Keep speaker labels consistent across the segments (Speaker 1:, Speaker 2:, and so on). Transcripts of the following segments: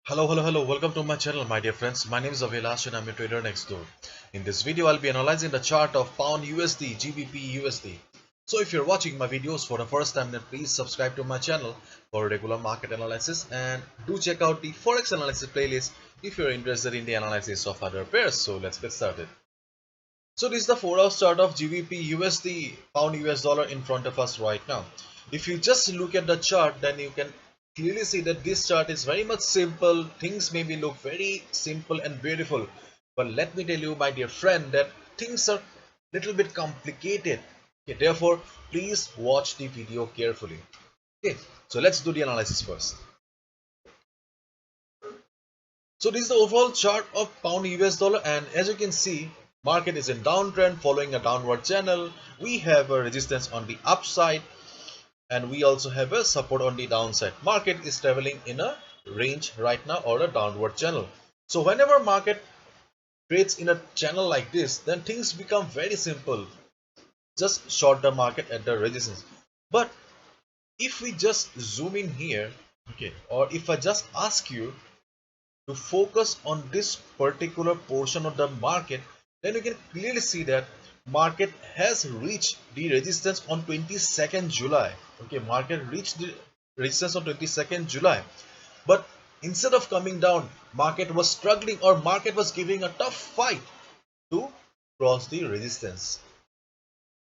Speaker 1: Hello. Welcome to my channel, my dear friends. My name is Avilash and I'm a trader next door. In this video, I'll be analyzing the chart of Pound USD, GBP USD. So if you're watching my videos for the first time, then please subscribe to my channel for regular market analysis and do check out the Forex analysis playlist if you're interested in the analysis of other pairs. So let's get started. So this is the 4-hour chart of GBP USD, Pound US Dollar in front of us right now. If you just look at the chart, then you can clearly see that this chart is very much simple. Things maybe look very simple and beautiful, but let me tell you, my dear friend, that things are little bit complicated. Okay, therefore please watch the video carefully. Okay, so let's do the analysis first. So this is the overall chart of Pound US Dollar, and as you can see, market is in downtrend following a downward channel. We have a resistance on the upside and we also have a support on the downside. Market is traveling in a range right now, or a downward channel. So whenever market trades in a channel like this, then things become very simple. Just short the market at the resistance. But if we just zoom in here, okay, or if I just ask you to focus on this particular portion of the market, then you can clearly see that market has reached the resistance on 22nd July. Okay, market reached the resistance on 22nd July, but instead of coming down, market was struggling, or market was giving a tough fight to cross the resistance.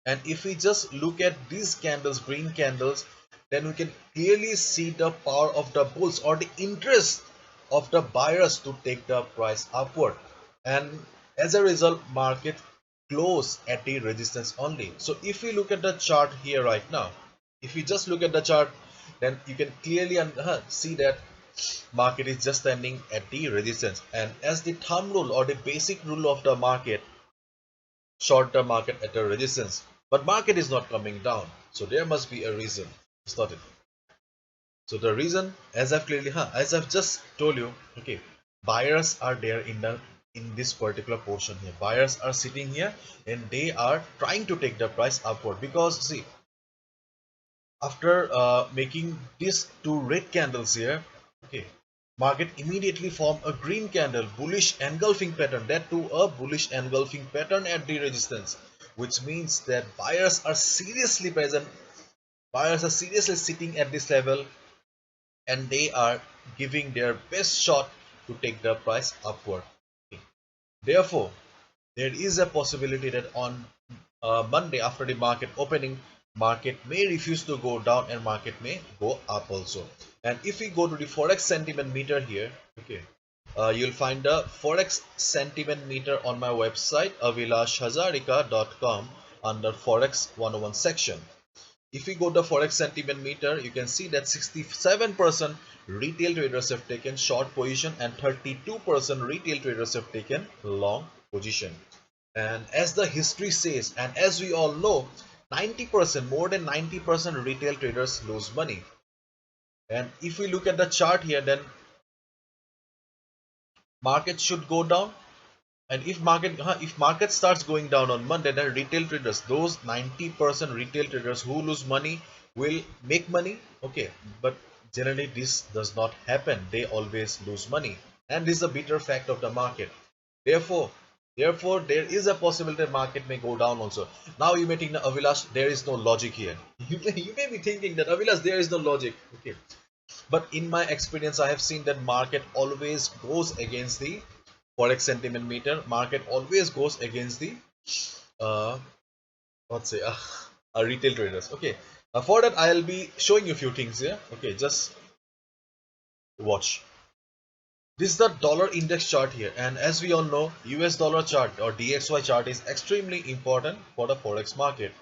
Speaker 1: And if we just look at these candles, green candles, then we can clearly see the power of the bulls, or the interest of the buyers to take the price upward. And as a result, market close at the resistance only. So if we look at the chart here right now, if we just look at the chart, then you can clearly see that market is just standing at the resistance. And as the thumb rule, or the basic rule of the market, short the market at a resistance, but market is not coming down, so there must be a reason. It's not it. So the reason, as I've just told you, okay, buyers are there in this particular portion here. Buyers are sitting here and they are trying to take the price upward, because see, after making these two red candles here, okay, market immediately form a green candle, bullish engulfing pattern, that too a bullish engulfing pattern at the resistance, which means that buyers are seriously present. Buyers are seriously sitting at this level and they are giving their best shot to take the price upward. Okay. Therefore, there is a possibility that on Monday, after the market opening, market may refuse to go down and market may go up also. And if we go to the Forex sentiment meter here, okay, you'll find the Forex sentiment meter on my website avilashhazarika.com under Forex 101 section. If we go to Forex sentiment meter, you can see that 67% retail traders have taken short position and 32% retail traders have taken long position. And as the history says, and as we all know, 90%, more than 90% retail traders lose money. And if we look at the chart here, then market should go down. And if market starts going down on Monday, then retail traders, those 90% retail traders who lose money, will make money. Okay, but generally this does not happen. They always lose money, and this is a bitter fact of the market. Therefore, there is a possibility that market may go down also. Now you may think that, Avilash, there is no logic here. You may be thinking that, Avilash, there is no logic. Okay, but in my experience, I have seen that market always goes against the Forex sentiment meter. Market always goes against the uh, let's say retail traders. Okay, for that I'll be showing you a few things here. Okay, just watch. This is the dollar index chart here, and as we all know, US dollar chart or DXY chart is extremely important for the Forex market.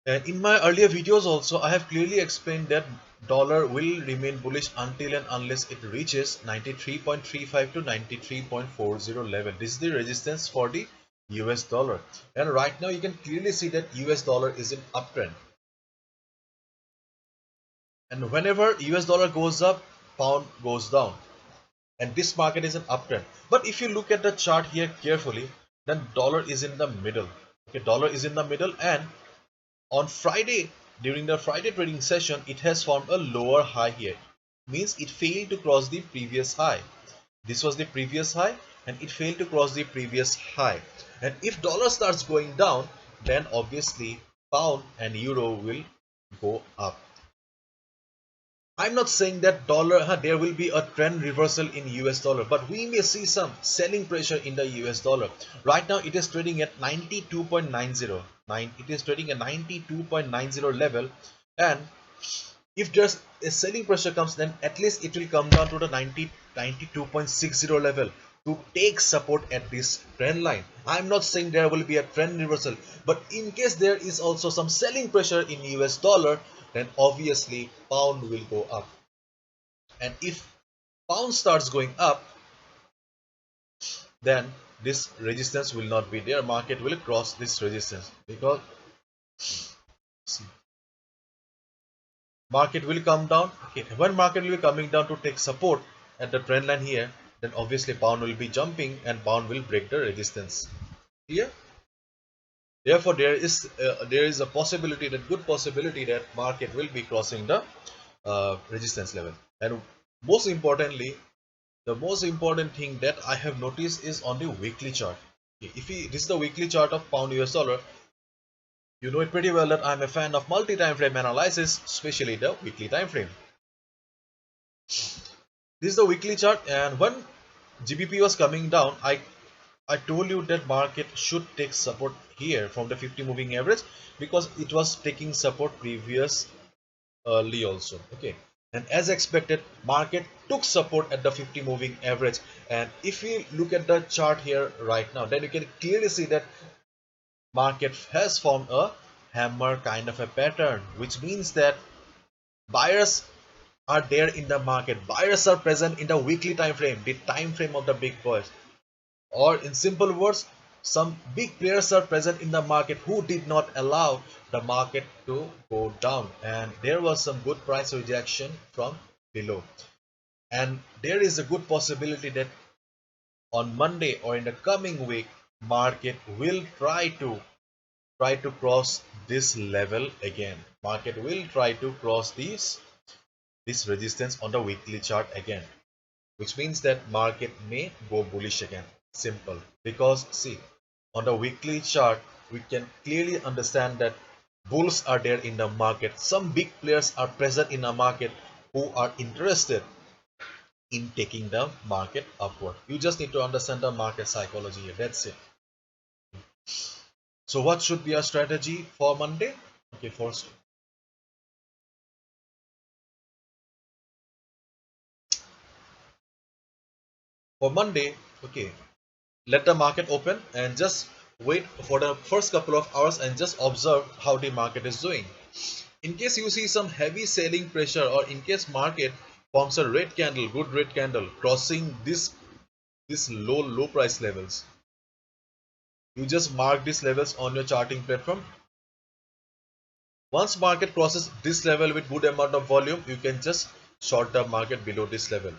Speaker 1: And in my earlier videos also, I have clearly explained that dollar will remain bullish until and unless it reaches 93.35 to 93.40 level. This is the resistance for the US dollar. And right now you can clearly see that US dollar is in uptrend. And whenever US dollar goes up, pound goes down. And this market is an uptrend. But if you look at the chart here carefully, then dollar is in the middle. Okay, dollar is in the middle, and on Friday, during the Friday trading session, it has formed a lower high here. means it failed to cross the previous high. This was the previous high and it failed to cross the previous high. And if dollar starts going down, then obviously pound and euro will go up. I'm not saying that there will be a trend reversal in US dollar, but we may see some selling pressure in the US dollar. Right now it is trading at 92.90. It is trading at 92.90 level, and if there's a selling pressure comes, then at least it will come down to the 92.60 level to take support at this trend line. I'm not saying there will be a trend reversal, but in case there is also some selling pressure in US dollar, then obviously pound will go up. And if pound starts going up, then this resistance will not be there. Market will cross this resistance because see, market will come down. Okay, when market will be coming down to take support at the trend line here, then obviously pound will be jumping and pound will break the resistance here. Therefore there is a possibility, that good possibility, that market will be crossing the resistance level. And most importantly, the most important thing that I have noticed is on the weekly chart. Okay, this is the weekly chart of pound US dollar. You know it pretty well that I'm a fan of multi-time frame analysis, especially the weekly time frame. This is the weekly chart, and when GBP was coming down, I told you that market should take support here from the 50 moving average, because it was taking support previously also. Okay, and as expected, market took support at the 50 moving average. And if we look at the chart here right now, then you can clearly see that market has formed a hammer kind of a pattern, which means that buyers are there in the market. Buyers are present in the weekly time frame, the time frame of the big boys. Or in simple words, some big players are present in the market who did not allow the market to go down, and there was some good price rejection from below. And there is a good possibility that on Monday or in the coming week, market will try to cross this level again. Market will try to cross this resistance on the weekly chart again, which means that market may go bullish again. Simple. Because see, on the weekly chart we can clearly understand that bulls are there in the market. Some big players are present in the market who are interested in taking the market upward. You just need to understand the market psychology here. That's it. So what should be our strategy for Monday? Okay, for Monday, okay, let the market open and just wait for the first couple of hours and just observe how the market is doing. In case you see some heavy selling pressure, or in case market forms a red candle, good red candle, crossing this low price levels, you just mark these levels on your charting platform. Once market crosses this level with good amount of volume, you can just short the market below this level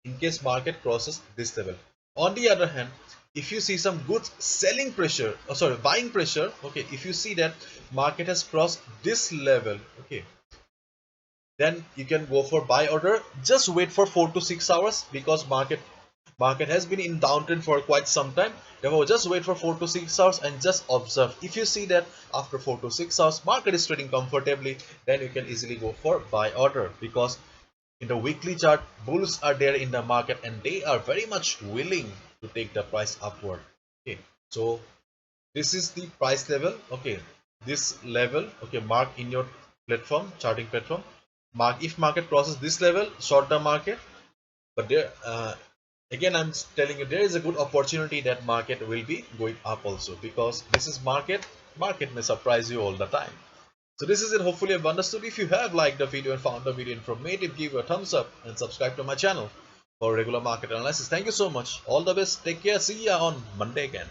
Speaker 1: in case market crosses this level. On the other hand, if you see some good selling pressure, buying pressure, okay, if you see that market has crossed this level, okay, then you can go for buy order. Just wait for 4 to 6 hours, because market has been in downtrend for quite some time. Therefore just wait for 4 to 6 hours and just observe. If you see that after 4 to 6 hours market is trading comfortably, then you can easily go for buy order, because in the weekly chart bulls are there in the market and they are very much willing to take the price upward. Okay, so this is the price level. Okay, this level, okay, mark in your platform, charting platform. Mark, if market crosses this level, short the market. But there again, I'm telling you, there is a good opportunity that market will be going up also, because this is market may surprise you all the time. So this is it. Hopefully you've understood. If you have liked the video and found the video informative, give a thumbs up and subscribe to my channel for regular market analysis. Thank you so much. All the best. Take care. See ya on Monday again.